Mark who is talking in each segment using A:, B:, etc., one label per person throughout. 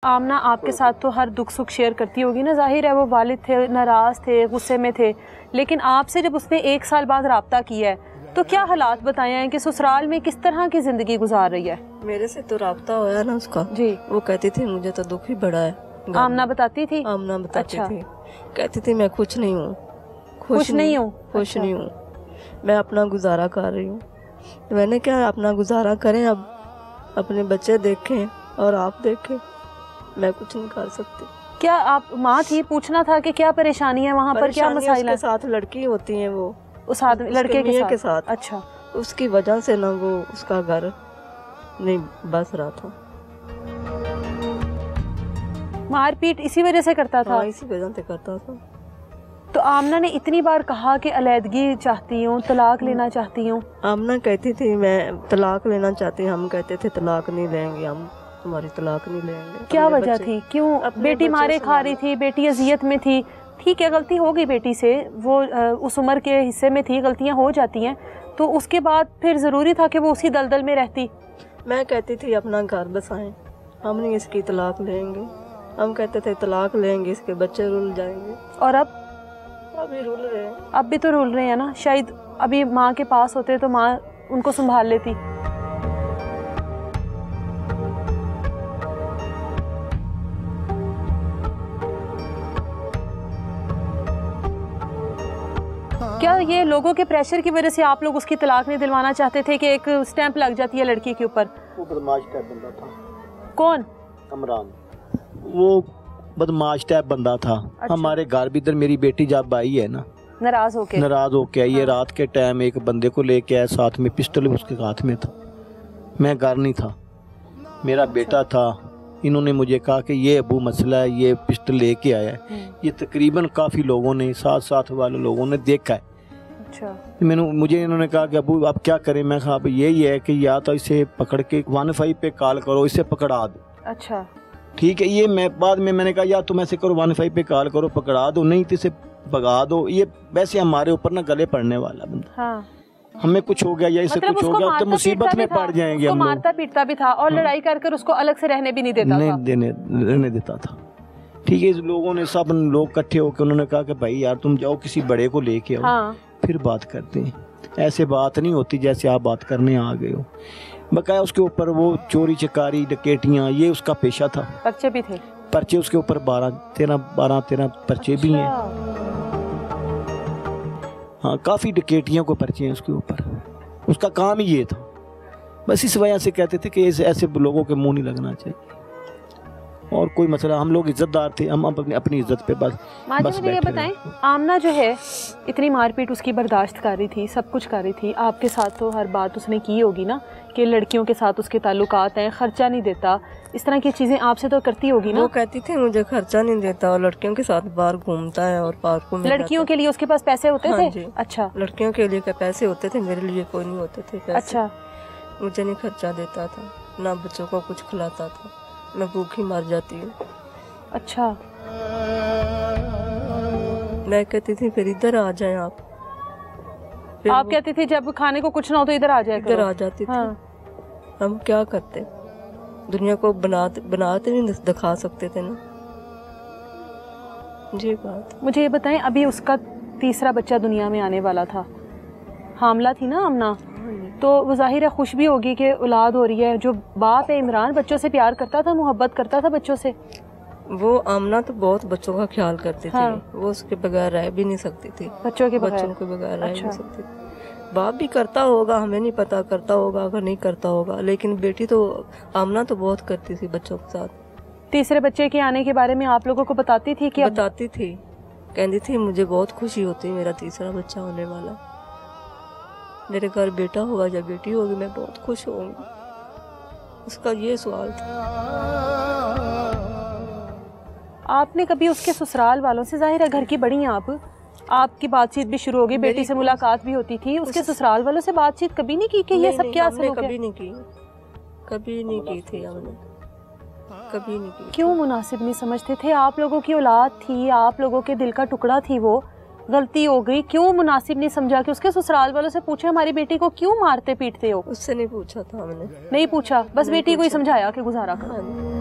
A: आमना आपके साथ तो हर दुख सुख शेयर करती होगी ना, जाहिर है वो वालिद थे, नाराज़ थे, गुस्से में थे, लेकिन आपसे जब उसने 1 साल बाद रब्ता किया है तो क्या हालात बताए हैं कि ससुराल में किस तरह की ज़िंदगी गुजार रही है?
B: मेरे से तो रब्ता होया ना उसका
A: जी,
B: वो कहती थी मुझे तो दुख ही बड़ा है।
A: आमना बताती थी?
B: आमना बताती
A: अच्छा।
B: थी, कहती थी मैं खुश नहीं हूँ,
A: खुश नहीं हूँ,
B: खुश
A: अच्छा।
B: नहीं हूँ, मैं अपना गुजारा कर रही हूँ। मैंने क्या अपना गुजारा करें, अब अपने बच्चे देखें और आप देखें, मैं कुछ नहीं कर सकती।
A: क्या आप माँ थी, पूछना था कि क्या परेशानी है वहाँ पर, क्या मसाइल है?
B: उसके साथ लड़की होती है वो,
A: उस आदमी लड़के के साथ? अच्छा,
B: उसकी वजह से ना वो उसका घर नहीं बस रहा था।
A: मारपीट इसी वजह से करता था?
B: हाँ, इसी वजह से करता था।
A: तो आमना ने इतनी बार कहा कि अलैदगी चाहती हूँ, तलाक लेना चाहती हूँ।
B: आमना कहती थी मैं तलाक लेना चाहती हूँ, हम कहते थे तलाक नहीं लेंगे, हम तुम्हारी तलाक नहीं लेंगे।
A: क्या वजह थी, क्यों? बेटी मारे खा रही थी, बेटी अजियत में थी, ठीक है गलती हो गई बेटी से, वो उस उम्र के हिस्से में थी, गलतियाँ हो जाती हैं, तो उसके बाद फिर ज़रूरी था कि वो उसी दलदल में रहती?
B: मैं कहती थी अपना घर बसाएं, हम नहीं इसकी तलाक लेंगे, हम कहते थे तलाक लेंगे इसके बच्चे रुल जाएंगे।
A: और अब
B: अभी रुल रहे हैं,
A: अब भी तो रुल रहे हैं ना। शायद अभी माँ के पास होते तो माँ उनको संभाल लेती। क्या ये लोगों के प्रेशर की वजह से आप लोग उसकी तलाक नहीं दिलवाना चाहते थे कि एक स्टैंप लग जाती है लड़की के ऊपर?
C: वो बदमाश टाइप बंदा था।
A: कौन?
C: इमरान। वो बदमाश टाइप बंदा था। अच्छा। हमारे घर भी इधर मेरी बेटी जब आई है ना, नाराज होके आई है, रात के टाइम एक बंदे को लेके आया, साथ में पिस्टल उसके हाथ में था। मैं घर नहीं था, मेरा बेटा था। इन्होंने मुझे कहा कि ये अबू मसला है, ये पिस्टल लेके आया है। ये तकरीबन काफ़ी लोगों ने, साथ वाले लोगों ने देखा है।
A: अच्छा।
C: मुझे इन्होंने कहा कि अबू आप क्या करें? मैं कहा अब यही है कि या तो इसे पकड़ के 15 पे कॉल करो, इसे पकड़ा दो।
A: अच्छा,
C: ठीक है। ये मैं बाद में मैंने कहा या तुम ऐसे करो 15 पे कॉल करो, पकड़ा दो, नहीं तो इसे भगा दो। ये वैसे हमारे ऊपर ना गले पड़ने वाला बंदा। हाँ। हमें कुछ हो गया या इसे कुछ हो गया तो मुसीबत में पड़ जाएंगे हम लोग।
A: मारता पीटता भी था और लड़ाई कर उसको अलग से रहने भी नहीं देता था।
C: रहने देता था। ठीक है। इस लोगों ने, सब लोग इकट्ठे होकर उन्होंने कहा कि भाई यार तुम जाओ किसी बड़े को लेके आओ। हाँ। फिर बात करते हैं। ऐसे बात नहीं होती जैसे आप बात करने आ गए हो। बकाया उसके ऊपर वो चोरी चकारी डकैतियाँ, ये उसका पेशा था।
A: पर्चे भी थे? पर्चे
C: उसके ऊपर 12-13 पर्चे भी हैं। हाँ, काफ़ी डकैतियों को पर्चे हैं उसके ऊपर। उसका काम ही ये था। बस इस वजह से कहते थे कि ऐसे लोगों के मुंह नहीं लगना चाहिए। और कोई मसला, हम लोग इज्जतदार थे, हम अपनी इज्जत पे बस
A: मुझे ये बताएं, आमना जो है इतनी मारपीट उसकी बर्दाश्त कर रही थी, सब कुछ कर रही थी, आपके साथ तो हर बात उसने की होगी ना कि लड़कियों के साथ उसके ताल्लुकात हैं, खर्चा नहीं देता, इस तरह की चीज़ें आपसे तो करती होगी ना?
B: वो कहती थी मुझे खर्चा नहीं देता और लड़कियों के साथ बाहर घूमता है और पार्कों में।
A: लड़कियों के लिए उसके पास पैसे होते थे?
B: जी।
A: अच्छा,
B: लड़कियों के लिए पैसे होते थे, मेरे लिए कोई नहीं होते थे पैसे।
A: अच्छा।
B: मुझे नहीं खर्चा देता था, ना बच्चों को कुछ खिलाता था, मैं भूखी मर जाती हूँ।
A: अच्छा।
B: मैं कहती थी फिर इधर आ जाएं आप
A: कहती थी जब खाने को कुछ ना हो तो इधर आ जाए।
B: इधर आ जाती थी। हाँ। हम क्या करते, दुनिया को बनाते नहीं दिखा सकते थे ना। जी बात।
A: मुझे ये बताएं, अभी उसका तीसरा बच्चा दुनिया में आने वाला था, हामला थी ना आमना, तो वो जाहिर है खुश भी होगी कि औलाद हो रही है। जो बाप है इमरान बच्चों से प्यार करता था, मोहब्बत करता था बच्चों से।
B: वो आमना तो बहुत बच्चों का ख्याल करती थी। वो उसके बगैर रह भी नहीं सकती थी, बच्चों के बगैर रह नहीं सकती थी। बाप भी करता होगा, हमें नहीं पता, करता होगा अगर नहीं करता होगा, लेकिन बेटी तो आमना तो बहुत करती थी बच्चों के साथ।
A: तीसरे बच्चे के आने के बारे में आप लोगों को बताती थी कि?
B: बताती थी, कहती थी मुझे बहुत खुशी होती है मेरा तीसरा बच्चा होने वाला, मेरे घर बेटा होगा या बेटी होगी, मैं बहुत खुश होंगी। उसका ये सवाल था।
A: आपने कभी उसके ससुराल वालों से, जाहिर है घर की बड़ी हैं आपकी बातचीत भी शुरू होगी, बेटी से मुलाकात भी होती थी, उसके ससुराल वालों से बातचीत कभी नहीं की कि ये सब क्या सलूक है?
B: कभी नहीं की थी हमने, कभी नहीं की।
A: क्यों मुनासिब नहीं समझते थे? आप लोगों की औलाद थी, आप लोगों के दिल का टुकड़ा थी, वो गलती हो गई, क्यों मुनासिब नहीं समझा कि उसके ससुराल वालों से पूछे हमारी बेटी को क्यों मारते पीटते हो?
B: उससे नहीं पूछा था हमने।
A: नहीं पूछा, बस बेटी को ही समझाया कि गुजारा करो।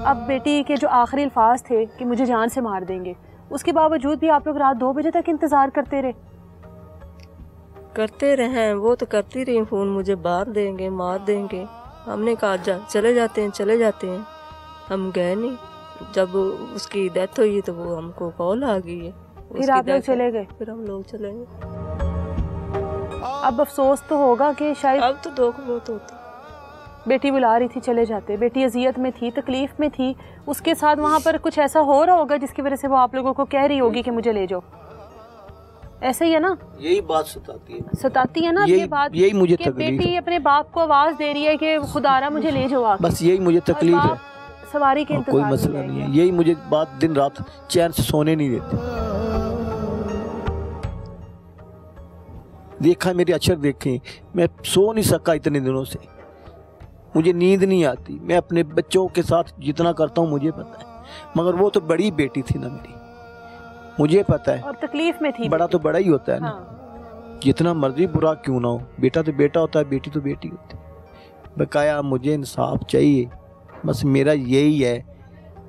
A: अब बेटी के जो आखिरी अल्फाज थे कि मुझे जान से मार देंगे, उसके बावजूद भी आप लोग रात 2 बजे तक इंतज़ार करते रहे?
B: करते रहे, वो तो करती रही फ़ोन, मुझे मार देंगे मार देंगे। हमने कहा चले जाते हैं चले जाते हैं, हम गए नहीं। जब उसकी डेथ हुई तो वो हमको कॉल आ गई है,
A: फिर आप लोग चले गए?
B: फिर हम लोग चले गए।
A: अब अफसोस तो होगा कि शायद
B: अब तो दुख बहुत होता।
A: बेटी बुला रही थी चले जाते, बेटी अजियत में थी, तकलीफ में थी, उसके साथ वहाँ पर कुछ ऐसा हो रहा होगा जिसकी वजह से वो आप लोगों को कह रही होगी कि मुझे ले जाओ। ऐसे ही है ना?
C: यही बात सताती
A: है ना ये बात,
C: यही मुझे
A: कि बेटी अपने बाप को आवाज दे रही है कि खुदारा मुझे ले जाओ।
C: बस यही मुझे तकलीफ है,
A: सवारी के
C: कोई मसला नहीं है। यही मुझे बात दिन रात चैन से सोने नहीं देती। देखा मेरे अक्षर देखे, मैं सो नहीं सका इतने दिनों से, मुझे नींद नहीं आती। मैं अपने बच्चों के साथ जितना करता हूँ मुझे पता है, मगर वो तो बड़ी बेटी थी ना मेरी, मुझे पता है,
A: और तकलीफ में थी।
C: बड़ा तो बड़ा ही होता है ना।
A: हाँ।
C: जितना मर्जी बुरा क्यों ना हो, बेटा तो बेटा होता है, बेटी तो बेटी होती है। बकाया मुझे इंसाफ चाहिए, बस मेरा यही है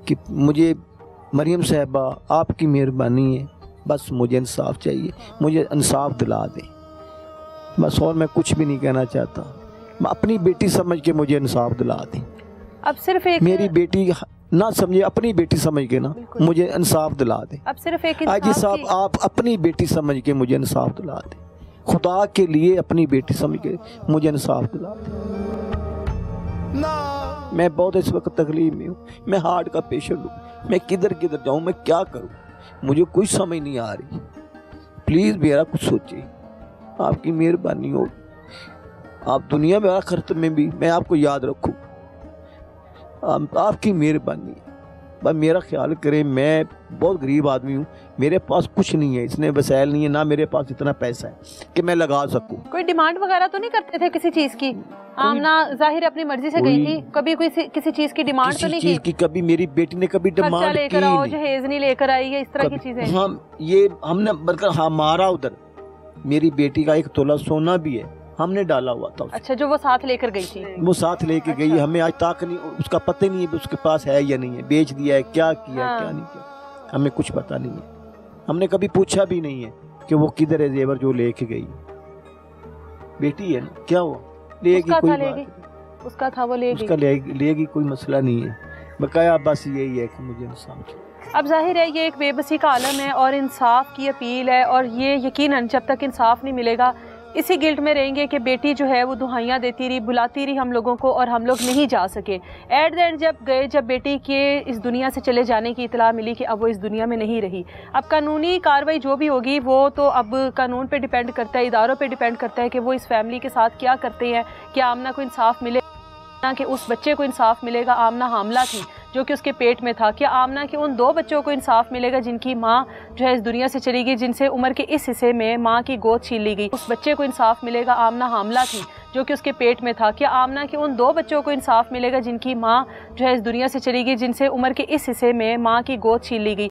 C: कि मुझे मरियम साहिबा आपकी मेहरबानी है, बस मुझे इंसाफ चाहिए, मुझे इंसाफ दिला दें बस, और मैं कुछ भी नहीं कहना चाहता। मैं अपनी बेटी समझ के मुझे इंसाफ दिला दें।
A: अब सिर्फ एक
C: मेरी बेटी ना समझे, अपनी बेटी समझ के ना मुझे इंसाफ दिला दें।
A: अब सिर्फ एक
C: आजी साहब आप अपनी बेटी समझ के मुझे इंसाफ दिला दें, खुदा के लिए अपनी बेटी समझ के मुझे इंसाफ दिला दें। मैं बहुत इस वक्त तकलीफ में हूँ, मैं हार्ट का पेशेंट हूँ, मैं किधर किधर जाऊँ, मैं क्या करूँ, मुझे कोई समझ नहीं आ रही। प्लीज़ मेरा कुछ सोचिए, आपकी मेहरबानी हो। आप दुनिया में आखिरत में भी मैं आपको याद रखूँ, आपकी मेहरबानी, बस मेरा ख्याल करें। मैं बहुत गरीब आदमी हूँ, मेरे पास कुछ नहीं है, इसने वसाइल नहीं है, ना मेरे पास इतना पैसा है कि मैं लगा सकूँ।
A: कोई डिमांड वगैरह तो नहीं करते थे किसी चीज़ की? आमना जाहिर अपनी मर्जी से गई थी, कभी कोई किसी चीज़ की डिमांड तो नहीं की?
C: कभी मेरी बेटी ने कभी डिमांड
A: लेकर आओ, जहेज नहीं लेकर आई है, इस तरह की चीज़ें?
C: हाँ, ये हमने बल्कि हमारा उधर मेरी बेटी का 1 तोला सोना भी है, हमने डाला हुआ था।
A: अच्छा, जो वो साथ लेकर गई थी?
C: वो साथ लेके गई, हमें आज तक नहीं उसका पता नहीं है उसके पास है या नहीं है, बेच दिया है, क्या किया है, क्या नहीं किया, हमें कुछ पता नहीं है। हमने कभी पूछा भी नहीं है कि वो किधर है जेवर जो लेके गई। बेटी है ना, क्या हुआ, लेगी, कोई बात
A: उसका था, वो लेगी,
C: उसका लेगी, कोई मसला नहीं है। बकाया बस यही है कि मुझे इंसाफ।
A: अब जाहिर है ये एक बेबसी का आलम है और इंसाफ की अपील है, और ये यकीनन जब तक इंसाफ नहीं मिलेगा इसी गिल्ट में रहेंगे कि बेटी जो है वो दुहाइयाँ देती रही, बुलाती रही हम लोगों को, और हम लोग नहीं जा सके। एट द एंड जब गए, जब बेटी के इस दुनिया से चले जाने की इतला मिली कि अब वो इस दुनिया में नहीं रही, अब कानूनी कार्रवाई जो भी होगी वो तो अब कानून पे डिपेंड करता है, इदारों पे डिपेंड करता है कि वो इस फैमिली के साथ क्या करते हैं। क्या आमना को इंसाफ मिले, कि उस बच्चे को इंसाफ मिलेगा? आमना हामला थी जो कि उसके पेट में था। क्या आमना के उन 2 बच्चों को इंसाफ मिलेगा जिनकी माँ जो है इस दुनिया से चली गई, जिनसे उम्र के इस हिस्से में माँ की गोद छीन ली गई? उस बच्चे को इंसाफ मिलेगा? आमना हामला थी जो कि उसके पेट में था। क्या आमना के उन 2 बच्चों को इंसाफ मिलेगा जिनकी माँ जो है इस दुनिया से चली गई, जिनसे उम्र के इस हिस्से में माँ की गोद छीन ली गई?